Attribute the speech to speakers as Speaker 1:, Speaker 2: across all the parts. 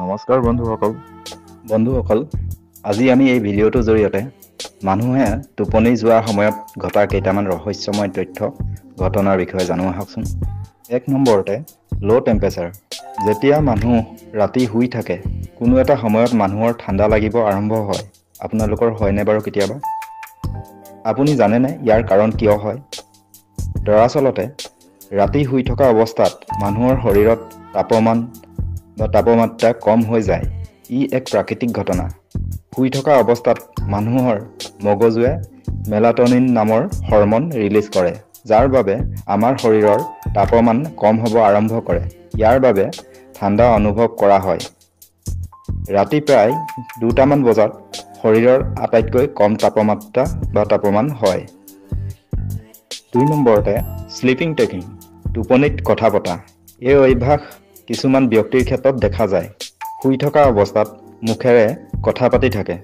Speaker 1: নমস্কাৰ
Speaker 2: বন্ধুসকল আজি আমি এই ভিডিঅ'টোৰ জৰিয়তে মানুহে টোপনি যোৱাৰ সময়ত ঘটা কেইটামান ৰহস্যময় তথ্য ঘটনাৰ বিষয়ে জানো আহকচোন। 1 নম্বৰতে ল' টেম্পাৰেচাৰ। যেতিয়া মানুহ ৰাতি শুই থাকে কোনো এটা সময়ত মানুহৰ ঠাণ্ডা লাগিব আৰম্ভ হয়। আপোনালোকৰ হয়নে বাৰু কেতিয়াবা? আপুনি জানেনে ইয়াৰ কাৰণ কিয় হয়? দৰাচলতে ৰাতি শুই থকা অৱস্থাত মানুহৰ শৰীৰত তাপমাত্ৰা কম হৈ যায়। ই এক প্ৰাকৃতিক ঘটনা। শুই থকা অৱস্থাত মানুহৰ মগজুৱে মেলাটনিন নামৰ হৰম'ন ৰিলিজ কৰে, যাৰ বাবে আমাৰ শৰীৰৰ তাপমান কম হ'ব আৰম্ভ কৰে। ইয়াৰ বাবে ঠাণ্ডা অনুভৱ কৰা হয়। ৰাতি প্ৰায় 2টামান বজাত শৰীৰৰ আটাইতকৈ কম তাপমান হয়। 2 নম্বৰতে স্লিপিং টেকিং, টোপনিত কথা পতা। এই অভ্যাস কিছুমান ব্যক্তিৰ ক্ষেত্ৰত দেখা যায়। শুই থকা অৱস্থাত মুখেৰে কথা পাতি থাকে।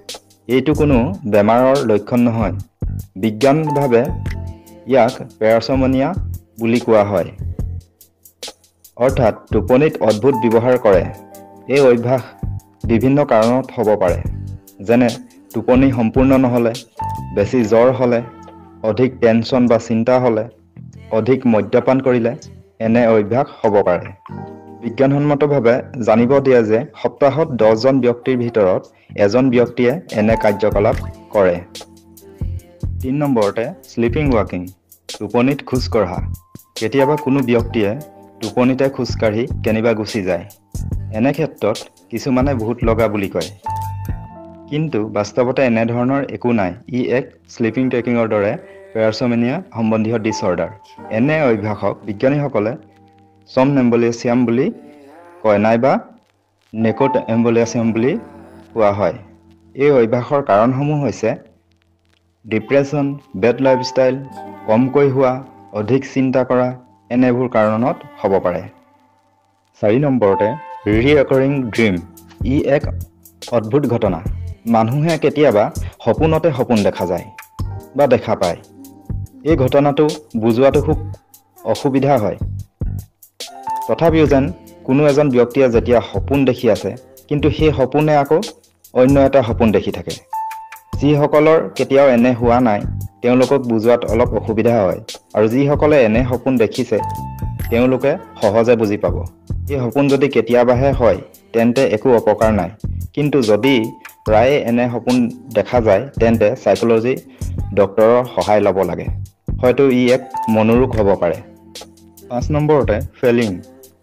Speaker 2: এইটো কোনো বেমাৰৰ লক্ষণ নহয়। বিজ্ঞানভাৱে ইয়াক পেৰাচমনিয়া বুলি কোৱা হয়, অৰ্থাৎ টোপনিত অদ্ভুত ব্যৱহাৰ কৰে। এই অভ্যাস বিভিন্ন কাৰণত হ'ব পাৰে, যেনে টোপনি সম্পূৰ্ণ নহ'লে, বেছি জ্বৰ হ'লে, অধিক টেনচন বা চিন্তা হ'লে, অধিক মদ্যপান কৰিলে এনে অভ্যাস হ'ব পাৰে। বিজ্ঞানসন্মতভাৱে জানিব দিয়ে যে সপ্তাহত 10জন ব্যক্তিৰ ভিতৰত এজন ব্যক্তিয়ে এনে কাৰ্যকলাপ কৰে। 3 নম্বৰতে স্লিপিং ৱাকিং, টোপনিত খোজ কঢ়া। কেতিয়াবা কোনো ব্যক্তিয়ে টোপনিতে খোজকাঢ়ি কেনিবা গুচি যায়। এনে ক্ষেত্ৰত কিছুমানে ভূত লগা বুলি কয়, কিন্তু বাস্তৱতে এনেধৰণৰ একো নাই। ই এক স্লিপিং টেকিঙৰ দৰে পেৰাচমনিয়া সম্বন্ধীয় ডিছঅৰ্ডাৰ। এনে অভ্যাসক বিজ্ঞানীসকলে চমনেম্বুলিয়াছিয়াম বুলি কয়, নাইবা নেক'টেম্বুলিয়াছিয়াম বুলি কোৱা হয়। এই অভ্যাসৰ কাৰণসমূহ হৈছে ডিপ্ৰেছন, বেড লাইফষ্টাইল, কমকৈ শুৱা, অধিক চিন্তা কৰা, এনেবোৰ কাৰণত হ'ব পাৰে। 4 নম্বৰতে ৰিঅকাৰিং ড্ৰিম। ই এক অদ্ভুত ঘটনা। মানুহে কেতিয়াবা সপোনতে সপোন দেখা যায় বা দেখা পায়। এই ঘটনাটো বুজোৱাটো খুব অসুবিধা হয়। তথাপিও যেন কোনো এজন ব্যক্তিয়ে যেতিয়া সপোন দেখি আছে, কিন্তু সেই সপোনে আকৌ অন্য এটা সপোন দেখি থাকে। যিসকলৰ কেতিয়াও এনে হোৱা নাই তেওঁলোকক বুজোৱাত অলপ অসুবিধা হয়, আৰু যিসকলে এনে সপোন দেখিছে তেওঁলোকে সহজে বুজি পাব। এই সপোন যদি কেতিয়াবাহে হয় তেন্তে একো অপকাৰ নাই, কিন্তু যদি প্ৰায়ে এনে সপোন দেখা যায় তেন্তে সাইকোলজি ডক্তৰৰ সহায় ল'ব লাগে। হয়তো ই এক মনোৰোগ হ'ব পাৰে। 5 নম্বৰতে ফেলিং।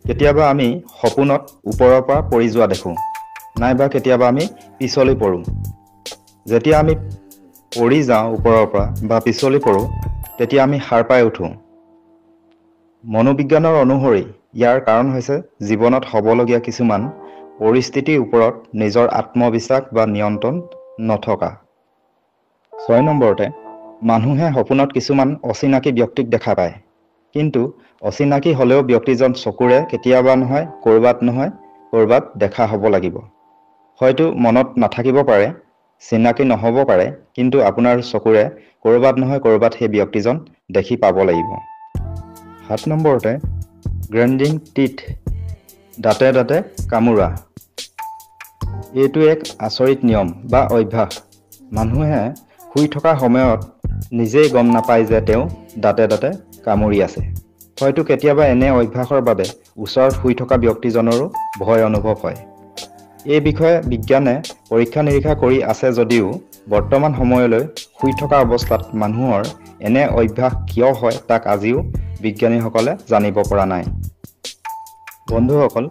Speaker 2: কেতিয়াবা আমি সপোনত ওপৰৰ পৰা পৰি যোৱা দেখোঁ, নাইবা কেতিয়াবা আমি পিছলি পৰোঁ। যেতিয়া আমি পৰি যাওঁ ওপৰৰ পৰা বা পিছলি পৰোঁ, তেতিয়া আমি সাৰ পাই উঠোঁ। মনোবিজ্ঞানৰ অনুসৰি ইয়াৰ কাৰণ হৈছে জীৱনত হ'বলগীয়া কিছুমান পৰিস্থিতিৰ ওপৰত নিজৰ আত্মবিশ্বাস বা নিয়ন্ত্ৰণ নথকা। 6 নম্বৰতে মানুহে সপোনত কিছুমান অচিনাকি ব্যক্তিক দেখা পায়, কিন্তু অচিনাকি হ'লেও ব্যক্তিজন চকুৰে কেতিয়াবা নহয় ক'ৰবাত দেখা হ'ব লাগিব। হয়তো মনত নাথাকিব পাৰে, চিনাকি নহ'ব পাৰে, কিন্তু আপোনাৰ চকুৰে ক'ৰবাত নহয় ক'ৰবাত সেই ব্যক্তিজন দেখি পাব লাগিব। 7 নম্বৰতে গ্ৰাইণ্ডিং টিথ, দাঁতে কামোৰা। এইটো এক আচৰিত নিয়ম বা অভ্যাস। মানুহে শুই থকা সময়ত নিজেই গম নাপায় যে তেওঁ দাঁতে কামুৰি আছে। হয়তো কেতিয়াবা এনে অভ্যাসৰ বাবে ওচৰত শুই থকা ব্যক্তিজনৰো ভয় অনুভৱ হয়। এই বিষয়ে বিজ্ঞানে পৰীক্ষা নিৰীক্ষা কৰি আছে যদিও বৰ্তমান সময়লৈ শুই থকা অৱস্থাত মানুহৰ এনে অভ্যাস কিয় হয় তাক আজিও বিজ্ঞানীসকলে জানিব পৰা নাই। বন্ধুসকল,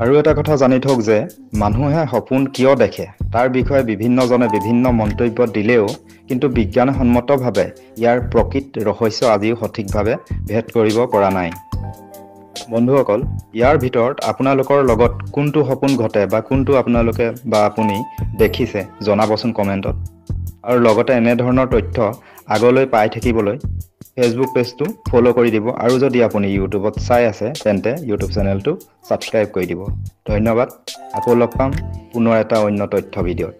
Speaker 2: আৰু এটা কথা জানি থওক যে মানুহে সপোন কিয় দেখে তাৰ বিষয়ে বিভিন্নজনে বিভিন্ন মন্তব্য দিলেও কিন্তু বিজ্ঞানসন্মতভাৱে ইয়াৰ প্ৰকৃত ৰহস্য আজিও সঠিকভাৱে ভেদ কৰিব পৰা নাই। বন্ধুসকল, ইয়াৰ ভিতৰত আপোনালোকৰ লগত কোনটো সপোন ঘটে বা কোনটো আপোনালোকে বা আপুনি দেখিছে জনাবচোন কমেণ্টত। আৰু লগতে এনেধৰণৰ তথ্য আগলৈ পাই থাকিবলৈ ফেচবুক পেজটো ফ'ল' কৰি দিব, আৰু যদি আপুনি ইউটিউবত চাই আছে তেন্তে ইউটিউব চেনেলটো ছাবস্ক্ৰাইব কৰি দিব। ধন্যবাদ। আকৌ লগ পাম পুনৰ এটা অন্য তথ্য ভিডিঅ'ত।